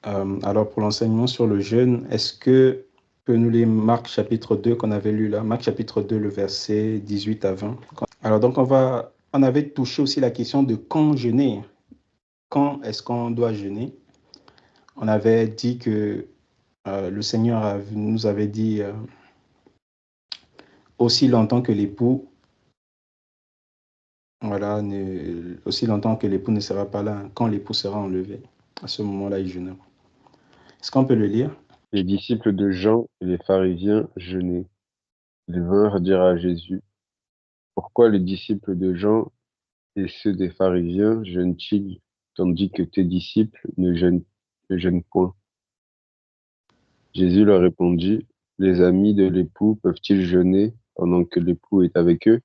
Alors, pour l'enseignement sur le jeûne, est-ce que nous lire Marc chapitre 2 qu'on avait lu là, Marc chapitre 2, le verset 18 à 20. Alors, donc, on avait touché aussi la question de quand jeûner. Quand est-ce qu'on doit jeûner? On avait dit que le Seigneur nous avait dit aussi longtemps que l'époux, voilà, aussi longtemps que l'époux ne sera pas là, quand l'époux sera enlevé, à ce moment-là, il jeûnera. Est-ce qu'on peut le lire? Les disciples de Jean et les pharisiens jeûnaient. Ils vinrent dire à Jésus: Pourquoi les disciples de Jean et ceux des pharisiens jeûnent-ils, tandis que tes disciples ne jeûnent point? Jésus leur répondit: Les amis de l'époux peuvent-ils jeûner pendant que l'époux est avec eux?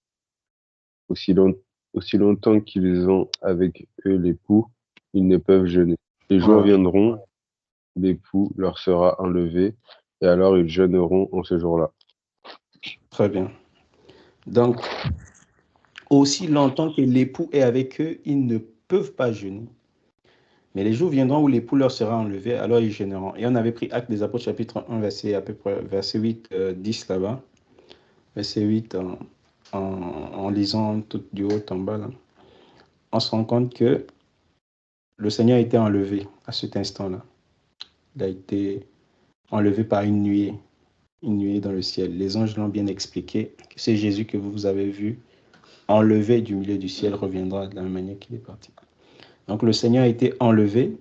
Aussi, long- Aussi longtemps qu'ils ont avec eux l'époux, ils ne peuvent jeûner. Les jours Voilà, viendront, l'époux leur sera enlevé, et alors ils jeûneront en ce jour-là. très bien. Donc, aussi longtemps que l'époux est avec eux, ils ne peuvent pas jeûner. Mais les jours viendront où l'époux leur sera enlevé, alors ils jeûneront. Et on avait pris Actes des Apôtres, chapitre 1, verset à peu près, verset 8, 10 là-bas. Verset 8, en lisant tout du haut en bas, là. On se rend compte que le Seigneur a été enlevé à cet instant-là. Il a été enlevé par une nuée dans le ciel. Les anges l'ont bien expliqué, que c'est Jésus que vous avez vu, enlevé du milieu du ciel, reviendra de la même manière qu'il est parti. Donc le Seigneur a été enlevé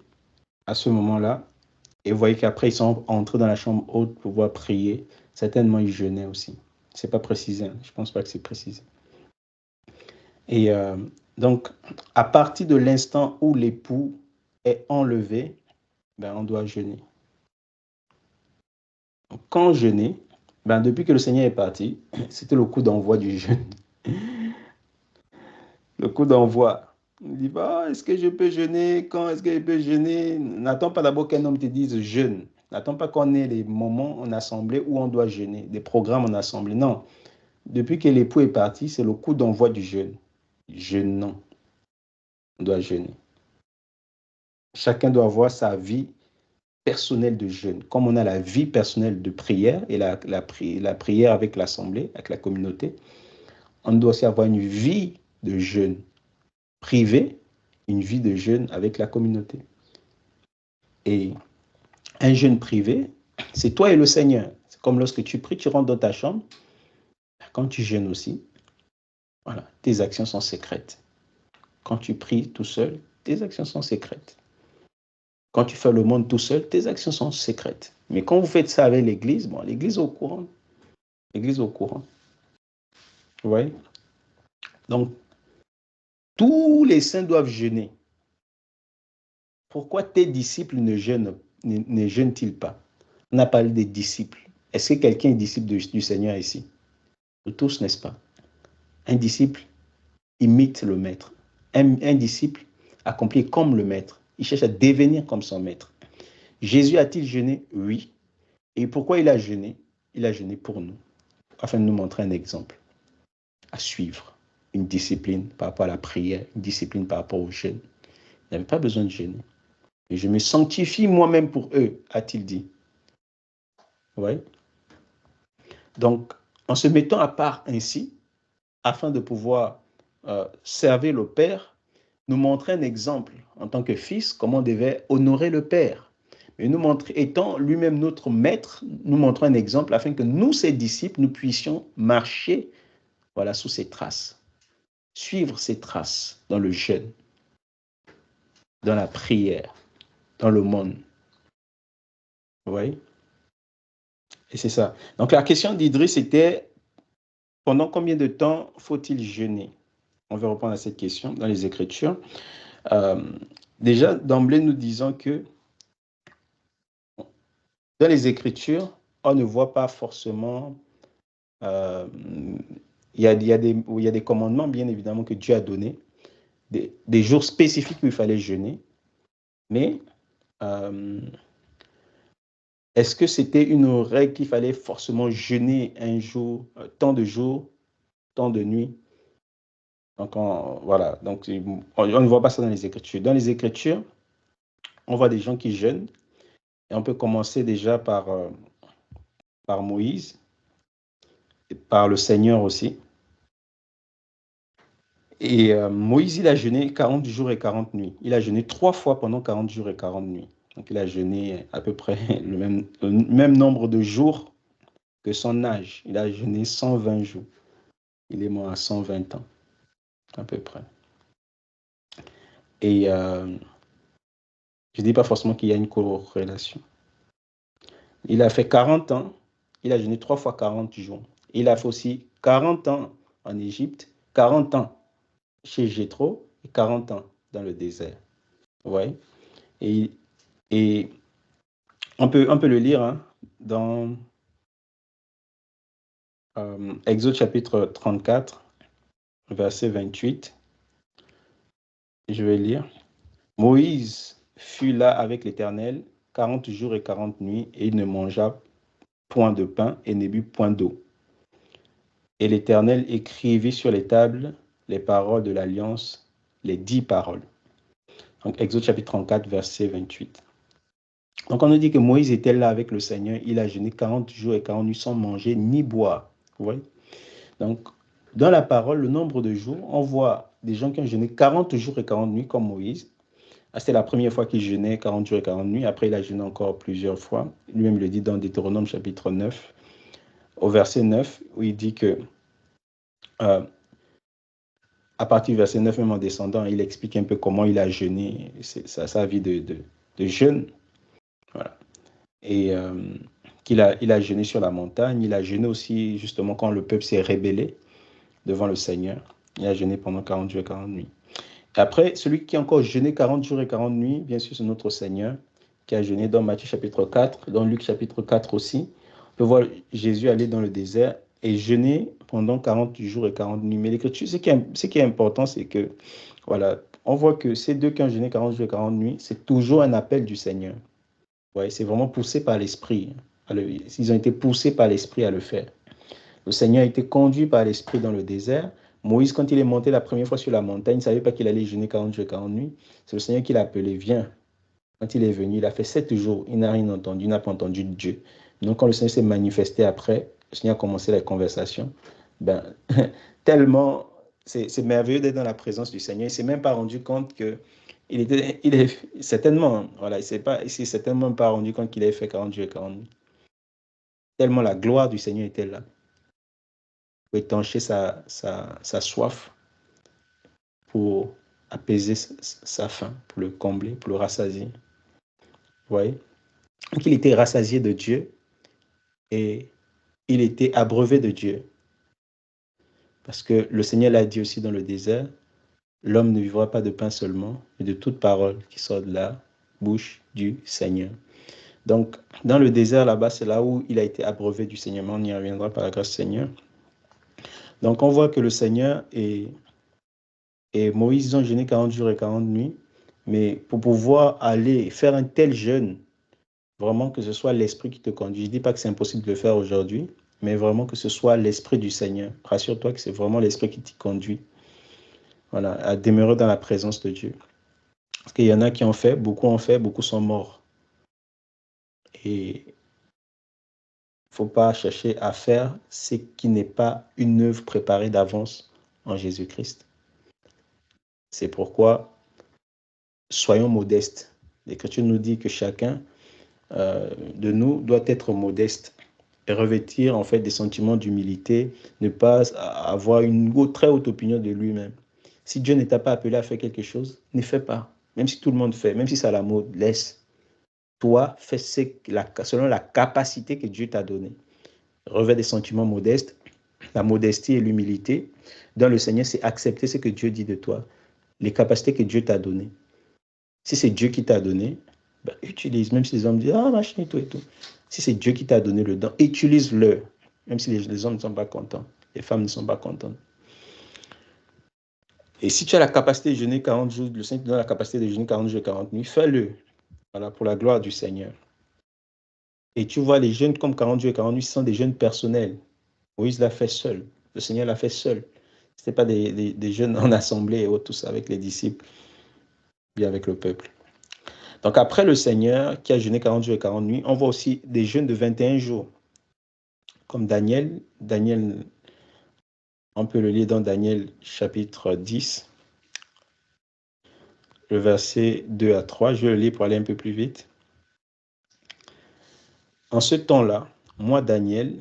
à ce moment-là. Et vous voyez qu'après, ils sont entrés dans la chambre haute pour pouvoir prier. Certainement, ils jeûnaient aussi. C'est pas précisé. Hein. Je pense pas que c'est précisé. Et donc, à partir de l'instant où l'époux est enlevé, ben, on doit jeûner. Donc, quand jeûner, ben, depuis que le Seigneur est parti, c'était le coup d'envoi du jeûne. Le coup d'envoi. Il dit, bah, est-ce que je peux jeûner? Quand est-ce que je peux jeûner? N'attends pas d'abord qu'un homme te dise jeûne. N'attends pas qu'on ait les moments en assemblée où on doit jeûner, des programmes en assemblée. Non. Depuis que l'époux est parti, c'est le coup d'envoi du jeûne. Jeûnons. On doit jeûner. Chacun doit avoir sa vie personnelle de jeûne. Comme on a la vie personnelle de prière et la prière avec l'assemblée, avec la communauté, on doit aussi avoir une vie de jeûne privée, une vie de jeûne avec la communauté. Et un jeûne privé, c'est toi et le Seigneur. C'est comme lorsque tu pries, tu rentres dans ta chambre. Quand tu jeûnes aussi, voilà, tes actions sont secrètes. Quand tu pries tout seul, tes actions sont secrètes. Quand tu fais le monde tout seul, tes actions sont secrètes. Mais quand vous faites ça avec l'Église, bon, l'Église est au courant. L'Église est au courant. Vous voyez? Donc, tous les saints doivent jeûner. Pourquoi tes disciples ne jeûnent-ils pas? On a parlé des disciples. Est-ce que quelqu'un est disciple du Seigneur ici? Nous tous, n'est-ce pas? Un disciple imite le maître. Un disciple accomplit comme le maître. Il cherche à devenir comme son maître. Jésus a-t-il jeûné? Oui. Et pourquoi il a jeûné? Il a jeûné pour nous, afin de nous montrer un exemple à suivre, une discipline par rapport à la prière, une discipline par rapport au jeûne. Il n'avait pas besoin de jeûner. Et je me sanctifie moi-même pour eux, a-t-il dit. Oui. Donc, en se mettant à part ainsi, afin de pouvoir servir le Père, nous montrer un exemple en tant que fils, comment on devait honorer le Père. Mais nous montrer, étant lui-même notre maître, nous montrons un exemple afin que nous, ses disciples, nous puissions marcher, voilà, sous ses traces, suivre ses traces dans le jeûne, dans la prière, dans le monde. Vous voyez? Et c'est ça. Donc la question d'Idriss était, pendant combien de temps faut-il jeûner? On va répondre à cette question dans les Écritures. Euh, Déjà, d'emblée, nous disons que dans les Écritures, on ne voit pas forcément... Euh, il y a des commandements, bien évidemment, que Dieu a donnés, des jours spécifiques où il fallait jeûner, mais est-ce que c'était une règle qu'il fallait forcément jeûner un jour, tant de jours, tant de nuits? Donc, voilà. Donc, on ne voit pas ça dans les Écritures. Dans les Écritures, on voit des gens qui jeûnent Et on peut commencer déjà par Moïse, et par le Seigneur aussi. Et Moïse, il a jeûné 40 jours et 40 nuits. Il a jeûné 3 fois pendant 40 jours et 40 nuits. Donc il a jeûné à peu près le même nombre de jours que son âge. Il a jeûné 120 jours. Il est mort à 120 ans, à peu près. Et je ne dis pas forcément qu'il y a une corrélation. Il a fait 40 ans. Il a jeûné 3 fois 40 jours. Il a fait aussi 40 ans en Égypte, 40 ans chez Jéthro et 40 ans dans le désert. Ouais. Et on peut le lire hein, dans Exode chapitre 34, verset 28. Je vais lire. Moïse fut là avec l'Éternel 40 jours et 40 nuits, et il ne mangea point de pain et ne but point d'eau. Et l'Éternel écrivit sur les tables les paroles de l'Alliance, les 10 paroles. Donc, Exode chapitre 34, verset 28. Donc, on nous dit que Moïse était là avec le Seigneur. Il a jeûné 40 jours et 40 nuits sans manger ni boire. Vous voyez? Donc, dans la parole, le nombre de jours, on voit des gens qui ont jeûné 40 jours et 40 nuits comme Moïse. C'était la première fois qu'il jeûnait 40 jours et 40 nuits. Après, il a jeûné encore plusieurs fois. Lui-même le dit dans Deutéronome chapitre 9, au verset 9, où il dit que, à partir du verset 9, même en descendant, il explique un peu comment il a jeûné, sa vie de jeûne. Voilà. Et il a jeûné sur la montagne. Il a jeûné aussi, justement, quand le peuple s'est rébellé devant le Seigneur. Il a jeûné pendant 40 jours et 40 nuits. Après, celui qui a encore jeûné 40 jours et 40 nuits, bien sûr, c'est notre Seigneur, qui a jeûné dans Matthieu chapitre 4, dans Luc chapitre 4 aussi. On peut voir Jésus aller dans le désert et jeûner pendant 40 jours et 40 nuits. Mais l'Écriture, ce qui est important, c'est que, voilà, on voit que ces deux qui ont jeûné 40 jours et 40 nuits, c'est toujours un appel du Seigneur. Ouais, c'est vraiment poussé par l'Esprit. Ils ont été poussés par l'Esprit à le faire. Le Seigneur a été conduit par l'Esprit dans le désert. Moïse, quand il est monté la première fois sur la montagne, il ne savait pas qu'il allait jeûner 40 jours et 40 nuits. C'est le Seigneur qui l'a appelé, viens. Quand il est venu, il a fait 7 jours. Il n'a rien entendu, il n'a pas entendu Dieu. Donc, quand le Seigneur s'est manifesté après, le Seigneur a commencé la conversation. Ben, tellement, c'est merveilleux d'être dans la présence du Seigneur. Il ne s'est même pas rendu compte que il est certainement, voilà, il s'est certainement pas rendu compte qu'il avait fait 40 jours et 40 nuits. Tellement la gloire du Seigneur était là. Pour étancher sa soif, pour apaiser sa faim, pour le combler, pour le rassasier. Vous voyez? Donc, il était rassasié de Dieu et il était abreuvé de Dieu. Parce que le Seigneur l'a dit aussi dans le désert, l'homme ne vivra pas de pain seulement, mais de toute parole qui sort de la bouche du Seigneur. Donc, dans le désert, là-bas, c'est là où il a été abreuvé du Seigneur. Mais on y reviendra par la grâce du Seigneur. Donc, on voit que le Seigneur et Moïse, ils ont jeûné 40 jours et 40 nuits. Mais pour pouvoir aller faire un tel jeûne, vraiment que ce soit l'Esprit qui te conduit. Je ne dis pas que c'est impossible de le faire aujourd'hui, mais vraiment que ce soit l'Esprit du Seigneur. Rassure-toi que c'est vraiment l'Esprit qui t'y conduit. Voilà, à demeurer dans la présence de Dieu. Parce qu'il y en a qui ont fait, beaucoup sont morts. Et il ne faut pas chercher à faire ce qui n'est pas une œuvre préparée d'avance en Jésus-Christ. C'est pourquoi soyons modestes. L'Écriture nous dit que chacun de nous doit être modeste et revêtir en fait des sentiments d'humilité, ne pas avoir une très haute opinion de lui-même. Si Dieu ne t'a pas appelé à faire quelque chose, ne fais pas. Même si tout le monde fait, même si c'est à la mode, laisse. Toi, fais selon la capacité que Dieu t'a donnée. Revêt des sentiments modestes. La modestie et l'humilité dans le Seigneur, c'est accepter ce que Dieu dit de toi, les capacités que Dieu t'a données. Si c'est Dieu qui t'a donné, ben, utilise, même si les hommes disent « Ah, machin et tout et tout ». Si c'est Dieu qui t'a donné le don, utilise-le, même si les hommes ne sont pas contents, les femmes ne sont pas contentes. Et si tu as la capacité de jeûner 40 jours, le Seigneur te donne la capacité de jeûner 40 jours et 40 nuits, fais-le, voilà, pour la gloire du Seigneur. Et tu vois, les jeûnes comme 40 jours et 40 nuits, ce sont des jeûnes personnels. Moïse l'a fait seul, le Seigneur l'a fait seul. Ce n'était pas des jeûnes en assemblée et autres, tout ça, avec les disciples, bien avec le peuple. Donc après le Seigneur qui a jeûné 40 jours et 40 nuits, on voit aussi des jeûnes de 21 jours. Comme Daniel. Daniel, on peut le lire dans Daniel chapitre 10, le verset 2 à 3. Je vais le lire pour aller un peu plus vite. En ce temps-là, moi, Daniel,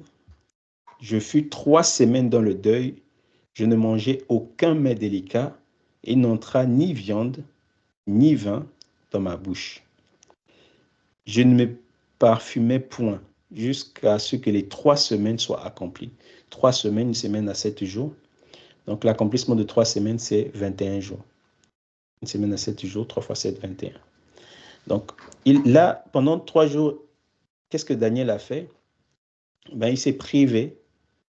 je fus 3 semaines dans le deuil. Je ne mangeai aucun mets délicat et n'entra ni viande, ni vin dans ma bouche. Je ne me parfumais point jusqu'à ce que les 3 semaines soient accomplies. 3 semaines, une semaine à 7 jours. Donc l'accomplissement de 3 semaines, c'est 21 jours. Une semaine à 7 jours, 3 fois 7, 21. Donc là, pendant 3 jours, qu'est-ce que Daniel a fait? Il s'est privé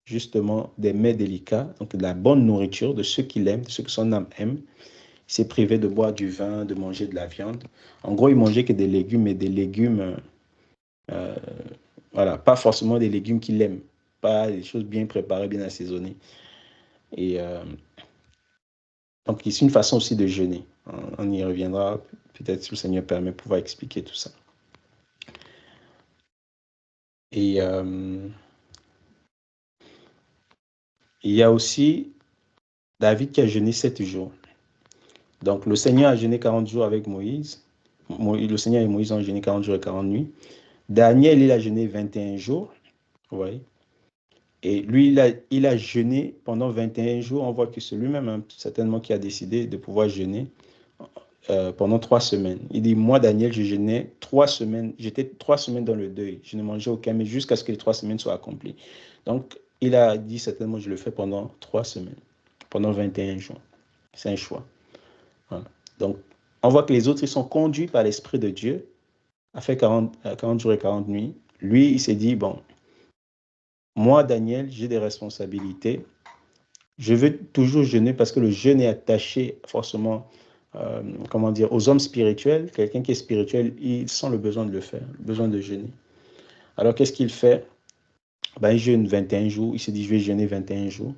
justement des mets délicats, donc de la bonne nourriture, de ceux qu'il aime, de ceux que son âme aime. Il s'est privé de boire du vin, de manger de la viande. En gros, il mangeait que des légumes, mais des légumes, voilà, pas forcément des légumes qu'il aime, pas des choses bien préparées, bien assaisonnées. Et donc, c'est une façon aussi de jeûner. On y reviendra, peut-être si le Seigneur permet, pouvoir expliquer tout ça. Et il y a aussi David qui a jeûné 7 jours. Donc, le Seigneur a jeûné 40 jours avec Moïse. Le Seigneur et Moïse ont jeûné 40 jours et 40 nuits. Daniel, il a jeûné 21 jours. Vous voyez. Et lui, il a jeûné pendant 21 jours. On voit que c'est lui-même, hein, certainement, qui a décidé de pouvoir jeûner pendant 3 semaines. Il dit, moi, Daniel, je jeûnais 3 semaines. J'étais 3 semaines dans le deuil. Je ne mangeais aucun, mais jusqu'à ce que les 3 semaines soient accomplies. Donc, il a dit certainement, je le fais pendant 3 semaines, pendant 21 jours. C'est un choix. Voilà. Donc, on voit que les autres, ils sont conduits par l'Esprit de Dieu à faire 40 jours et 40 nuits. Lui, il s'est dit, bon, moi, Daniel, j'ai des responsabilités. Je veux toujours jeûner parce que le jeûne est attaché forcément, aux hommes spirituels. Quelqu'un qui est spirituel, il sent le besoin de le faire, le besoin de jeûner. Alors, qu'est-ce qu'il fait? Il jeûne 21 jours. Il se dit, je vais jeûner 21 jours.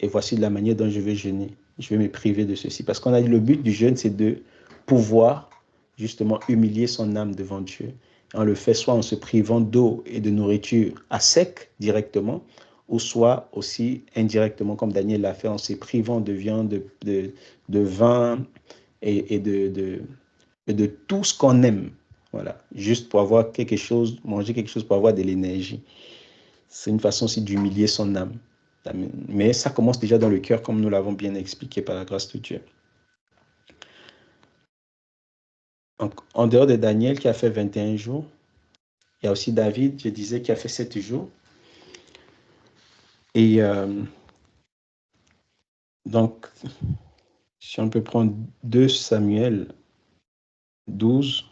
Et voici la manière dont je vais jeûner. Je vais me priver de ceci. Parce qu'on a dit, le but du jeûne, c'est de pouvoir justement humilier son âme devant Dieu. On le fait soit en se privant d'eau et de nourriture à sec directement, ou soit aussi indirectement, comme Daniel l'a fait, en se privant de viande, de vin et de tout ce qu'on aime. Voilà, juste pour avoir quelque chose, manger quelque chose pour avoir de l'énergie. C'est une façon aussi d'humilier son âme. Mais ça commence déjà dans le cœur, comme nous l'avons bien expliqué par la grâce de Dieu. Donc, en dehors de Daniel qui a fait 21 jours, il y a aussi David, je disais, qui a fait 7 jours. Et donc, si on peut prendre 2 Samuel 12,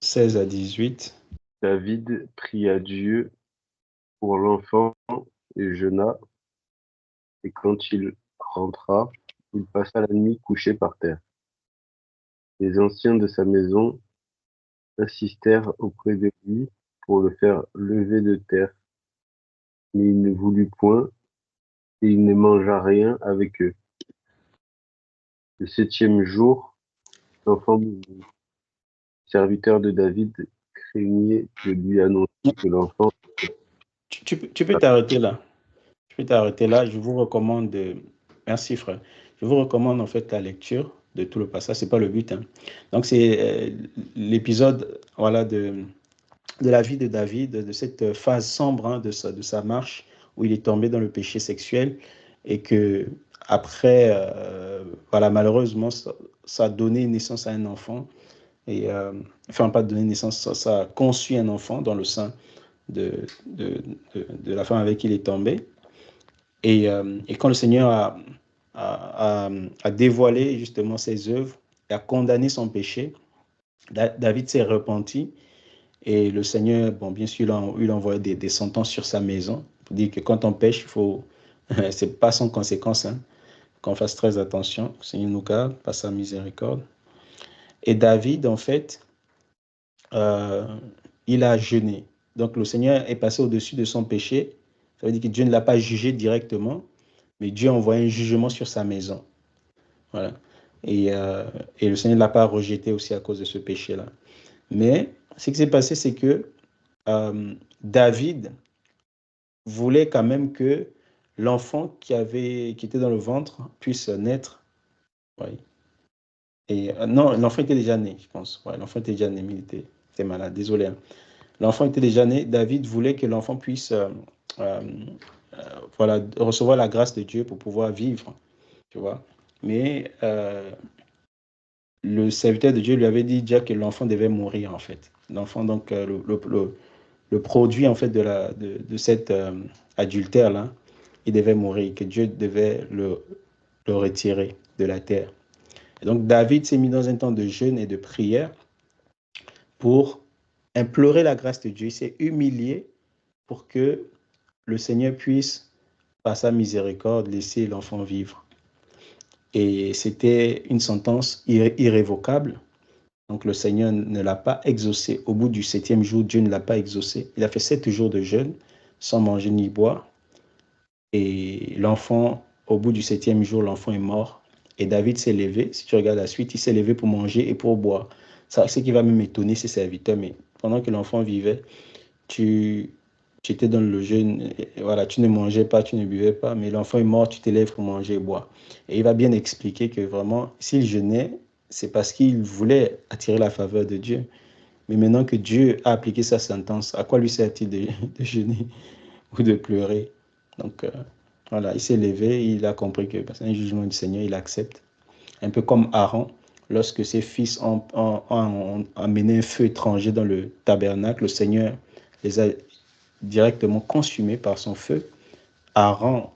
16 à 18. David pria Dieu pour l'enfant et jeûna, et quand il rentra, il passa la nuit couché par terre. Les anciens de sa maison assistèrent auprès de lui pour le faire lever de terre, mais il ne voulut point, et il ne mangea rien avec eux. Le 7e jour, l'enfant mourut. Le serviteur de David craignait de lui annoncer que l'enfant... Tu peux t'arrêter là. Je peux t'arrêter là. Je vous recommande, merci frère, je vous recommande en fait la lecture de tout le passage. C'est pas le but. Hein. Donc c'est l'épisode voilà, de la vie de David, de cette phase sombre hein, de sa marche où il est tombé dans le péché sexuel et que après, voilà, malheureusement, ça a donné naissance à un enfant. Et, enfin, pas donné naissance, ça a conçu un enfant dans le sein de la femme avec qui il est tombé. Et quand le Seigneur a dévoilé justement ses œuvres et a condamné son péché, David s'est repenti et le Seigneur, bon, bien sûr, il a envoyé des sentences sur sa maison pour dire que quand on pêche, il faut, c'est pas sans conséquence, hein, qu'on fasse très attention, que le Seigneur nous garde, par sa miséricorde. Et David, en fait, euh, il a jeûné. Donc le Seigneur est passé au-dessus de son péché. Ça veut dire que Dieu ne l'a pas jugé directement, mais Dieu a envoyé un jugement sur sa maison. Voilà. Et le Seigneur ne l'a pas rejeté aussi à cause de ce péché-là. Mais ce qui s'est passé, c'est que David voulait quand même que l'enfant qui était dans le ventre puisse naître. Oui. Et non, l'enfant était déjà né, je pense. Ouais, l'enfant était déjà né, mais il était malade. Désolé, hein. L'enfant était déjà né. David voulait que l'enfant puisse euh, voilà, recevoir la grâce de Dieu pour pouvoir vivre, tu vois. Mais le serviteur de Dieu lui avait dit déjà que l'enfant devait mourir, en fait. L'enfant, donc, le produit, en fait, de cet adultère-là, il devait mourir, que Dieu devait le retirer de la terre. Et donc, David s'est mis dans un temps de jeûne et de prière pour implorer la grâce de Dieu. Il s'est humilié pour que le Seigneur puisse, par sa miséricorde, laisser l'enfant vivre. Et c'était une sentence irrévocable. Donc le Seigneur ne l'a pas exaucé. Au bout du 7e jour, Dieu ne l'a pas exaucé. Il a fait 7 jours de jeûne, sans manger ni boire. Et l'enfant, au bout du 7e jour, l'enfant est mort. Et David s'est levé. Si tu regardes la suite, il s'est levé pour manger et pour boire. Ça, ce qui va même étonner ses serviteurs. Mais pendant que l'enfant vivait, tu étais dans le jeûne, voilà, tu ne mangeais pas, tu ne buvais pas, mais l'enfant est mort, tu te lèves pour manger et boire. Et il va bien expliquer que vraiment, s'il jeûnait, c'est parce qu'il voulait attirer la faveur de Dieu. Mais maintenant que Dieu a appliqué sa sentence, à quoi lui sert-il de jeûner ou de pleurer? Donc, voilà, il s'est levé, il a compris que c'est un jugement du Seigneur, il accepte. Un peu comme Aaron, lorsque ses fils ont amené un feu étranger dans le tabernacle, le Seigneur les a directement consumés par son feu. Aaron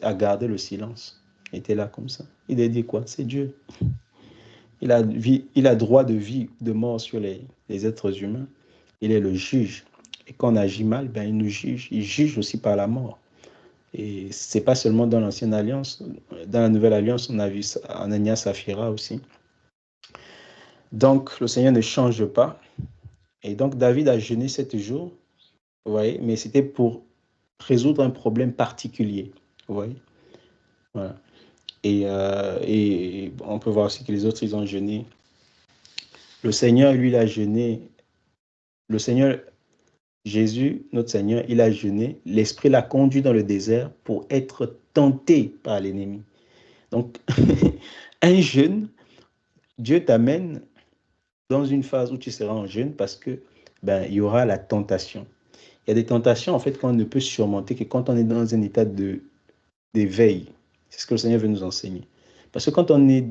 a gardé le silence. Il était là comme ça. Il a dit quoi? C'est Dieu. Il a droit de vie, de mort sur les êtres humains. Il est le juge. Et quand on agit mal, ben, il nous juge. Il juge aussi par la mort. Et c'est pas seulement dans l'Ancienne Alliance. Dans la Nouvelle Alliance, on a vu Ananias Saphira aussi. Donc, le Seigneur ne change pas. Et donc, David a jeûné 7 jours. Vous voyez, mais c'était pour résoudre un problème particulier. Vous voyez, voilà. Et on peut voir aussi que les autres, ils ont jeûné. Le Seigneur, lui, il a jeûné. Le Seigneur, Jésus, notre Seigneur, il a jeûné. L'Esprit l'a conduit dans le désert pour être tenté par l'ennemi. Donc, un jeûne, Dieu t'amène dans une phase où tu seras en jeûne parce que ben, il y aura la tentation. Il y a des tentations, en fait, qu'on ne peut surmonter que quand on est dans un état d'éveil. C'est ce que le Seigneur veut nous enseigner. Parce que quand on est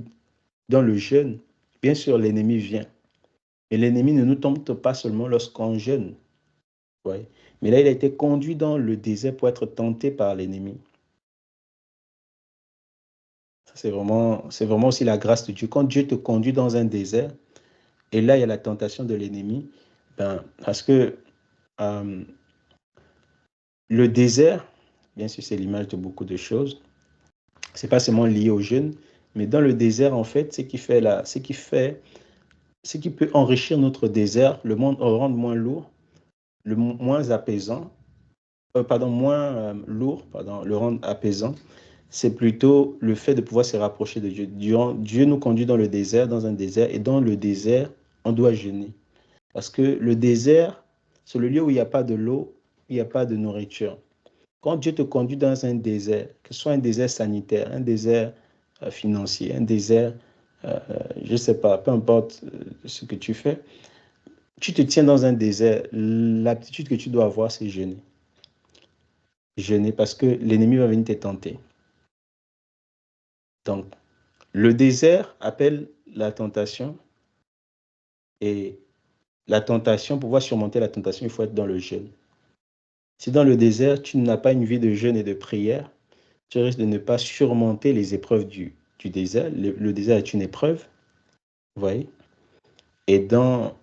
dans le jeûne, bien sûr, l'ennemi vient. Et l'ennemi ne nous tente pas seulement lorsqu'on jeûne. Ouais. Mais là, il a été conduit dans le désert pour être tenté par l'ennemi. C'est vraiment aussi la grâce de Dieu. Quand Dieu te conduit dans un désert, et là, il y a la tentation de l'ennemi, ben, parce que le désert, bien sûr, c'est l'image de beaucoup de choses. C'est pas seulement lié au jeûne, mais dans le désert, en fait, ce qui peut enrichir notre désert, le rendre moins lourd, moins apaisant, lourd, le rendre apaisant, c'est plutôt le fait de pouvoir se rapprocher de Dieu. Dieu nous conduit dans le désert, dans un désert, et dans le désert, on doit jeûner. Parce que le désert, c'est le lieu où il n'y a pas de l'eau, il n'y a pas de nourriture. Quand Dieu te conduit dans un désert, que ce soit un désert sanitaire, un désert financier, un désert, je ne sais pas, peu importe ce que tu fais, tu te tiens dans un désert, l'aptitude que tu dois avoir, c'est jeûner. Jeûner parce que l'ennemi va venir te tenter. Donc, le désert appelle la tentation et la tentation, pour pouvoir surmonter la tentation, il faut être dans le jeûne. Si dans le désert, tu n'as pas une vie de jeûne et de prière, tu risques de ne pas surmonter les épreuves du désert. Le désert est une épreuve, vous voyez. Et dans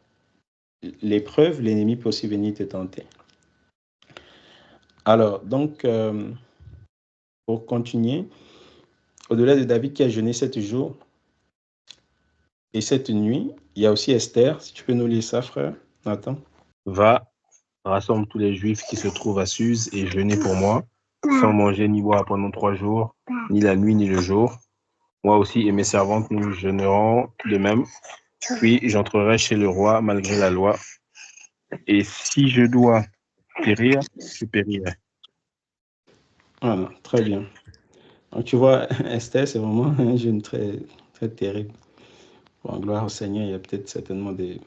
l'épreuve, l'ennemi peut aussi venir te tenter. Alors, donc, pour continuer, au-delà de David qui a jeûné 7 jours et 7 nuits, il y a aussi Esther. Si tu peux nous lire ça, frère Nathan. Va, rassemble tous les Juifs qui se trouvent à Suse et jeûnez pour moi, sans manger ni boire pendant 3 jours, ni la nuit ni le jour. Moi aussi et mes servantes, nous jeûnerons de même. Puis j'entrerai chez le roi malgré la loi. Et si je dois périr, je périrai. Voilà, très bien. Donc, tu vois, Esther, c'est vraiment un jeûne très, très terrible. Bon, gloire au Seigneur, il y a peut-être certainement des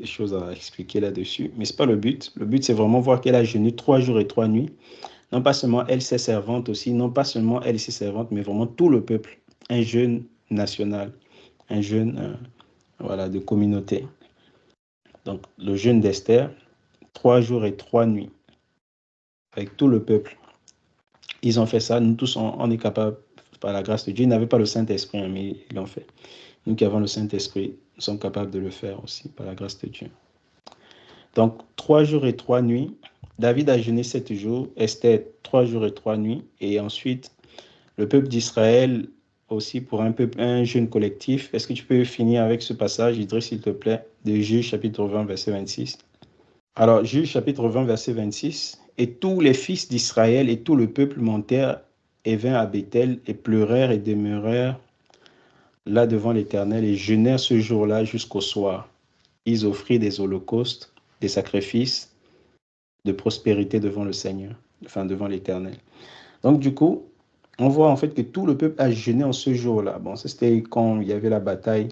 choses à expliquer là-dessus, mais ce n'est pas le but. Le but, c'est vraiment voir qu'elle a jeûné 3 jours et 3 nuits. Non pas seulement elle, ses servantes aussi, non pas seulement elle et ses servantes, mais vraiment tout le peuple. Un jeûne national, un jeûne voilà, de communauté. Donc, le jeûne d'Esther, 3 jours et 3 nuits, avec tout le peuple. Ils ont fait ça, nous tous, on est capables, par la grâce de Dieu. Ils n'avaient pas le Saint-Esprit, mais ils l'ont fait. Nous qui avons le Saint-Esprit, nous sommes capables de le faire aussi, par la grâce de Dieu. Donc, 3 jours et 3 nuits. David a jeûné 7 jours, Esther, 3 jours et 3 nuits. Et ensuite, le peuple d'Israël aussi pour un jeûne collectif. Est-ce que tu peux finir avec ce passage, Idriss, s'il te plaît, de Juge chapitre 20, verset 26? Alors, Juge chapitre 20, verset 26. Et tous les fils d'Israël et tout le peuple montèrent et vinrent à Béthel et pleurèrent et demeurèrent là devant l'Éternel et jeûnèrent ce jour-là jusqu'au soir. Ils offrirent des holocaustes, des sacrifices de prospérité devant le Seigneur, enfin devant l'Éternel. Donc du coup, on voit en fait que tout le peuple a jeûné en ce jour-là. Bon, ça c'était quand il y avait la bataille.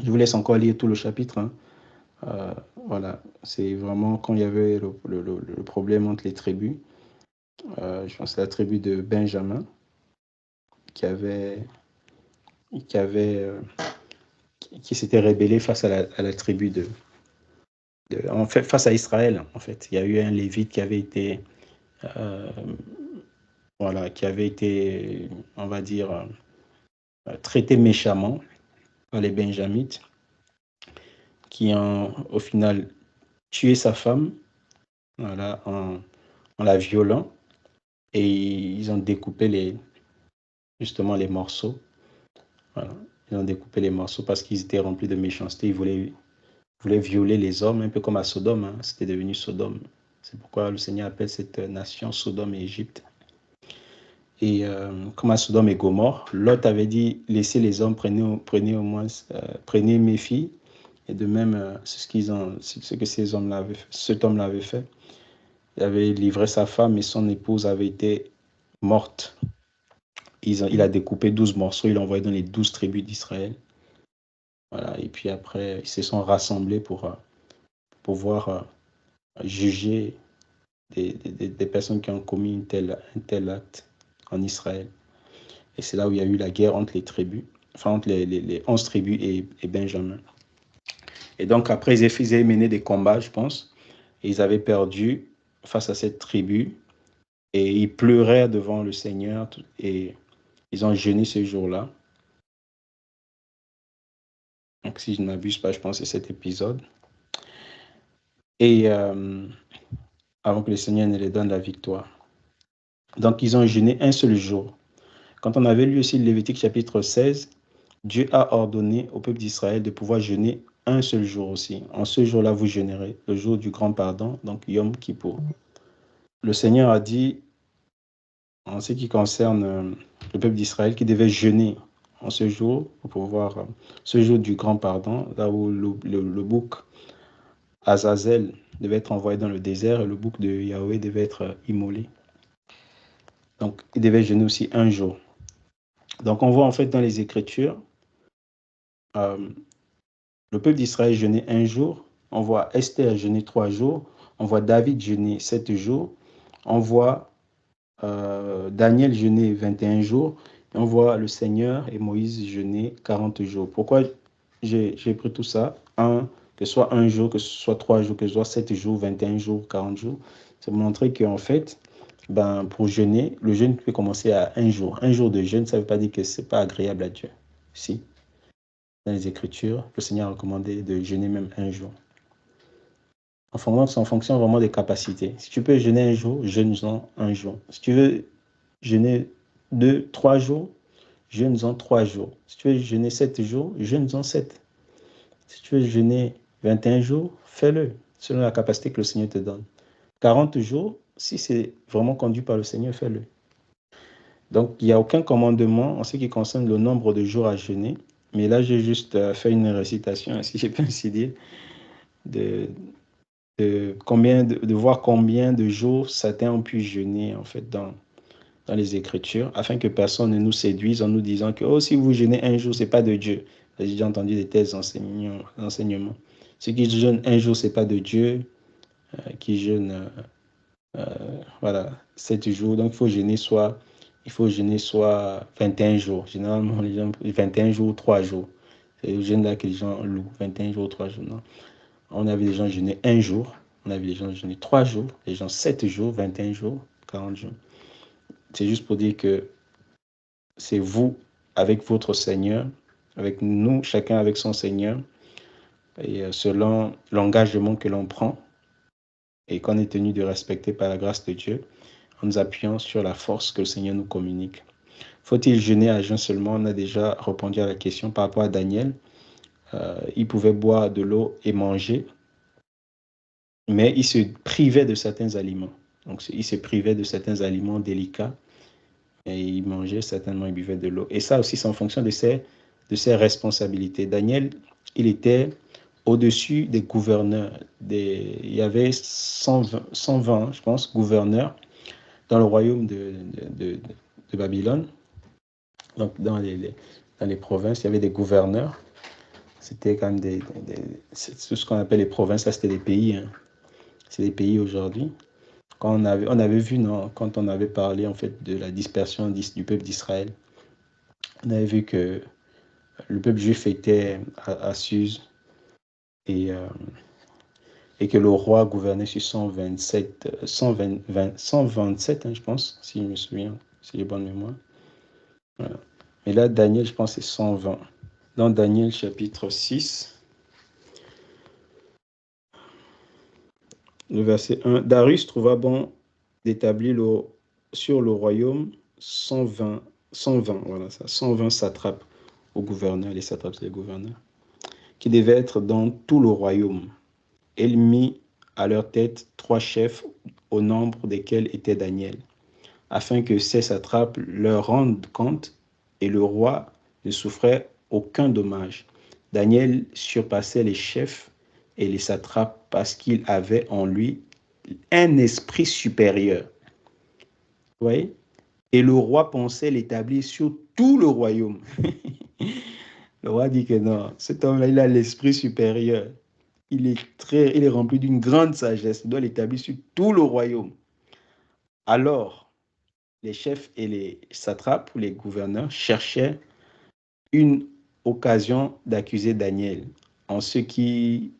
Je vous laisse encore lire tout le chapitre, hein. Voilà, c'est vraiment quand il y avait le problème entre les tribus. Je pense que c'est la tribu de Benjamin qui avait, qui avait, qui s'était rébellée face à la tribu en fait, face à Israël. En fait, il y a eu un Lévite qui avait été, voilà, qui avait été, on va dire, traité méchamment par les Benjamites, qui ont au final tué sa femme, voilà, en la violant, et ils ont découpé justement les morceaux. Voilà. Ils ont découpé les morceaux parce qu'ils étaient remplis de méchanceté. Ils voulaient violer les hommes, un peu comme à Sodome, hein. C'était devenu Sodome. C'est pourquoi le Seigneur appelle cette nation Sodome et Égypte. Et comme à Sodome et Gomorre, Lot avait dit, laissez les hommes, prenez au moins, prenez mes filles. Et de même, c'est ce que cet homme-là avait fait. Il avait livré sa femme et son épouse avait été morte. Il a découpé 12 morceaux, il l'a envoyé dans les 12 tribus d'Israël. Voilà. Et puis après, ils se sont rassemblés pour pouvoir juger des personnes qui ont commis un tel acte en Israël. Et c'est là où il y a eu la guerre entre les tribus, enfin entre les 11 tribus et Benjamin. Et donc après, ils avaient mené des combats, je pense, et ils avaient perdu face à cette tribu, et ils pleurèrent devant le Seigneur, et ils ont jeûné ce jour-là. Donc si je ne m'abuse pas, je pense que c'est cet épisode. Et avant que le Seigneur ne les donne la victoire. Donc ils ont jeûné un seul jour. Quand on avait lu aussi le Lévitique chapitre 16, Dieu a ordonné au peuple d'Israël de pouvoir jeûner un seul jour aussi. En ce jour-là, vous jeûnerez, le jour du grand pardon, donc Yom Kippour. Le Seigneur a dit, en ce qui concerne le peuple d'Israël, qu'il devait jeûner en ce jour, pour pouvoir, ce jour du grand pardon, là où le bouc Azazel devait être envoyé dans le désert et le bouc de Yahweh devait être immolé. Donc, il devait jeûner aussi un jour. Donc, on voit en fait dans les Écritures, le peuple d'Israël jeûnait un jour, on voit Esther jeûner 3 jours, on voit David jeûner 7 jours, on voit Daniel jeûner 21 jours, et on voit le Seigneur et Moïse jeûner 40 jours. Pourquoi j'ai pris tout ça? Que ce soit un jour, que ce soit 3 jours, que ce soit 7 jours, 21 jours, 40 jours. C'est pour montrer qu'en fait, pour jeûner, le jeûne peut commencer à un jour. Un jour de jeûne, ça ne veut pas dire que ce n'est pas agréable à Dieu. Si, dans les Écritures, le Seigneur a recommandé de jeûner même un jour. En fonction vraiment des capacités. Si tu peux jeûner un jour, jeûne-en un jour. Si tu veux jeûner 3 jours, jeûne-en 3 jours. Si tu veux jeûner 7 jours, jeûne-en 7. Si tu veux jeûner 21 jours, fais-le, selon la capacité que le Seigneur te donne. 40 jours, si c'est vraiment conduit par le Seigneur, fais-le. Donc, il n'y a aucun commandement en ce qui concerne le nombre de jours à jeûner. Mais là, j'ai juste fait une récitation, si je peux ainsi dire, de, de voir combien de jours Satan ont pu jeûner, en fait, dans les Écritures, afin que personne ne nous séduise en nous disant que, oh, si vous jeûnez un jour, c'est pas de Dieu. J'ai déjà entendu des tels enseignements. Ceux qui jeûnent un jour, c'est pas de Dieu, qui jeûnent, voilà, 7 jours. Donc, il faut jeûner soit 21 jours. Généralement, les gens, 21 jours, 3 jours. C'est le jeûne là que les gens louent, 21 jours, 3 jours. Non. On avait des gens jeûner un jour, on avait des gens jeûner 3 jours, les gens 7 jours, 21 jours, 40 jours. C'est juste pour dire que c'est vous avec votre Seigneur, avec nous, chacun avec son Seigneur, et selon l'engagement que l'on prend et qu'on est tenu de respecter par la grâce de Dieu, en nous appuyant sur la force que le Seigneur nous communique. Faut-il jeûner à jeun seulement? On a déjà répondu à la question par rapport à Daniel. Il pouvait boire de l'eau et manger, mais il se privait de certains aliments. Donc, il se privait de certains aliments délicats et il mangeait certainement, il buvait de l'eau. Et ça aussi, c'est en fonction de ses responsabilités. Daniel, il était au-dessus des gouverneurs. Il y avait 120, je pense, gouverneurs dans le royaume de Babylone. Donc, dans les provinces, il y avait des gouverneurs. C'était quand même c'est ce qu'on appelle les provinces. Là, c'était des pays. Hein. C'est des pays aujourd'hui. Quand on avait vu, non, quand on avait parlé en fait de la dispersion du peuple d'Israël, on avait vu que le peuple juif était à Suse et que le roi gouvernait sur 127, hein, je pense, si je me souviens, si j'ai bonne mémoire. Voilà. Mais là, Daniel, je pense, c'est 120. Dans Daniel chapitre 6, le verset 1, Darius trouva bon d'établir sur le royaume 120, voilà ça, 120 satrapes aux gouverneurs, les satrapes, c'est les gouverneurs, qui devaient être dans tout le royaume. Il mit à leur tête 3 chefs, au nombre desquels était Daniel, afin que ces satrapes leur rendent compte, et le roi ne souffrait aucun dommage. Daniel surpassait les chefs et les satrapes parce qu'il avait en lui un esprit supérieur. Vous voyez? Et le roi pensait l'établir sur tout le royaume. Le roi dit que non, cet homme-là, il a l'esprit supérieur. Il est rempli d'une grande sagesse. Il doit l'établir sur tout le royaume. Alors, les chefs et les satrapes ou les gouverneurs cherchaient une occasion d'accuser Daniel en ce qui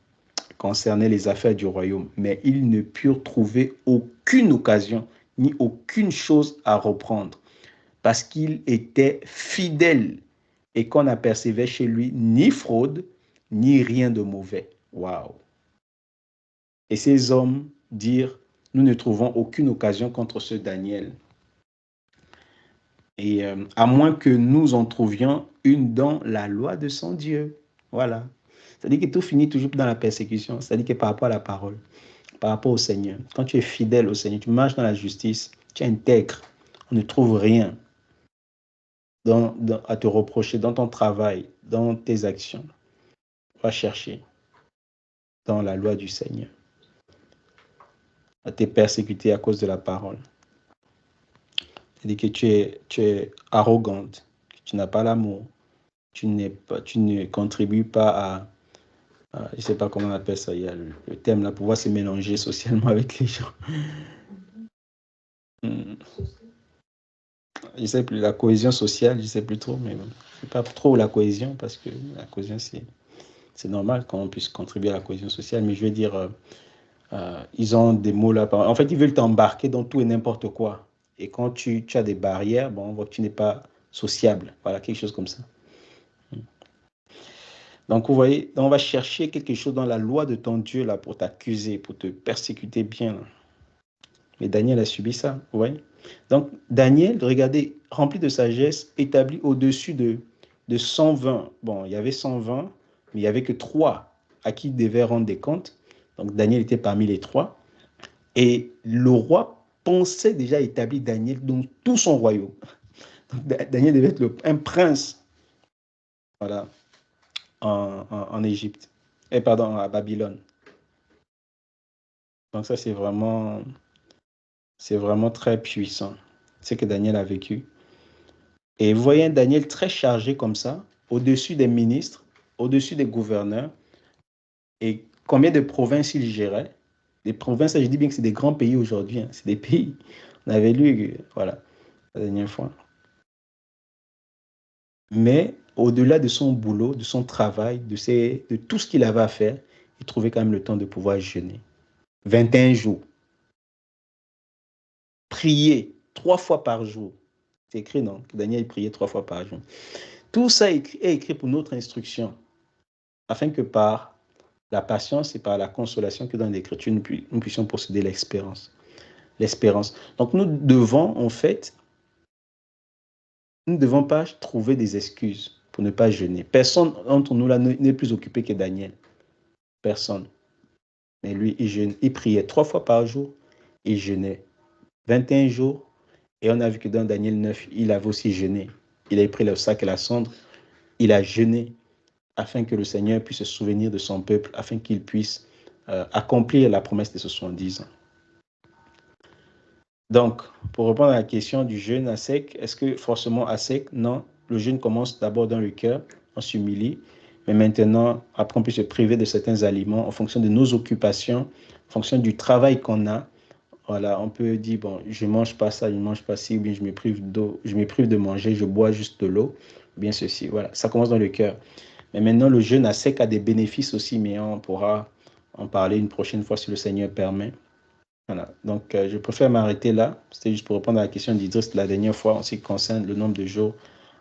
concernait les affaires du royaume, mais ils ne purent trouver aucune occasion ni aucune chose à reprendre parce qu'il était fidèle et qu'on n'apercevait chez lui ni fraude ni rien de mauvais. Waouh! Et ces hommes dirent, nous ne trouvons aucune occasion contre ce Daniel. Et à moins que nous en trouvions une dans la loi de son Dieu. Voilà. C'est-à-dire que tout finit toujours dans la persécution. C'est-à-dire que par rapport à la parole, par rapport au Seigneur, quand tu es fidèle au Seigneur, tu marches dans la justice, tu es intègre, on ne trouve rien à te reprocher dans ton travail, dans tes actions. Va chercher dans la loi du Seigneur. Tu es persécuté à cause de la parole. C'est-à-dire que tu es arrogante, que tu n'as pas l'amour, tu ne contribues pas je ne sais pas comment on appelle ça, il y a le thème là, pouvoir se mélanger socialement avec les gens. Je ne sais plus, la cohésion sociale, je ne sais plus trop, mais c'est pas trop la cohésion, parce que la cohésion, c'est normal qu'on puisse contribuer à la cohésion sociale, mais je veux dire, ils ont des mots là. En fait, ils veulent t'embarquer dans tout et n'importe quoi. Et quand tu as des barrières, bon, tu n'es pas sociable. Voilà, quelque chose comme ça. Donc, vous voyez, on va chercher quelque chose dans la loi de ton Dieu là pour t'accuser, pour te persécuter bien. Là. Mais Daniel a subi ça, vous voyez. Donc, Daniel, regardez, rempli de sagesse, établi au-dessus de 120. Bon, il y avait 120, mais il n'y avait que 3 à qui il devait rendre des comptes. Donc, Daniel était parmi les 3. Et le roi pensait déjà établir Daniel dans tout son royaume. Donc, Daniel devait être un prince, voilà, en Égypte. Et pardon, à Babylone. Donc ça, c'est vraiment très puissant, ce que Daniel a vécu. Et vous voyez Daniel très chargé comme ça, au-dessus des ministres, au-dessus des gouverneurs. Et combien de provinces il gérait? Des provinces, je dis bien que c'est des grands pays aujourd'hui, hein. C'est des pays. On avait lu, voilà, la dernière fois. Mais au-delà de son boulot, de son travail, de tout ce qu'il avait à faire, il trouvait quand même le temps de pouvoir jeûner. 21 jours. Prier 3 fois par jour. C'est écrit, non? Daniel priait 3 fois par jour. Tout ça est écrit pour notre instruction, afin que par la patience et par la consolation que dans l'Écriture, nous puissions posséder l'espérance. Donc nous devons, en fait, nous ne devons pas trouver des excuses pour ne pas jeûner. Personne entre nous là n'est plus occupé que Daniel. Personne. Mais lui, il priait 3 fois par jour, il jeûnait 21 jours, et on a vu que dans Daniel 9, il avait aussi jeûné. Il avait pris le sac et la cendre, il a jeûné afin que le Seigneur puisse se souvenir de son peuple, afin qu'il puisse accomplir la promesse de 70 ans. Donc, pour répondre à la question du jeûne à sec, est-ce que forcément à sec? Non, le jeûne commence d'abord dans le cœur, on s'humilie, mais maintenant, après on peut se priver de certains aliments en fonction de nos occupations, en fonction du travail qu'on a. Voilà, on peut dire, bon, je ne mange pas ça, je ne mange pas ci, ou bien je me prive d'eau, je me prive de manger, je bois juste de l'eau, ou bien ceci. Voilà, ça commence dans le cœur. Mais maintenant, le jeûne à sec a des bénéfices aussi, mais on pourra en parler une prochaine fois si le Seigneur permet. Voilà, donc je préfère m'arrêter là. C'était juste pour répondre à la question d'Idriss la dernière fois en ce qui concerne le nombre de jours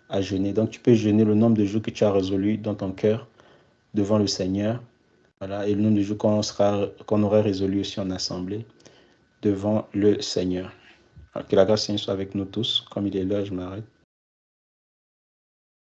à jeûner. Donc tu peux jeûner le nombre de jours que tu as résolu dans ton cœur devant le Seigneur. Voilà, et le nombre de jours qu'on aurait résolu aussi en assemblée devant le Seigneur. Alors, que la grâce Seigneur soit avec nous tous. Comme il est là, je m'arrête.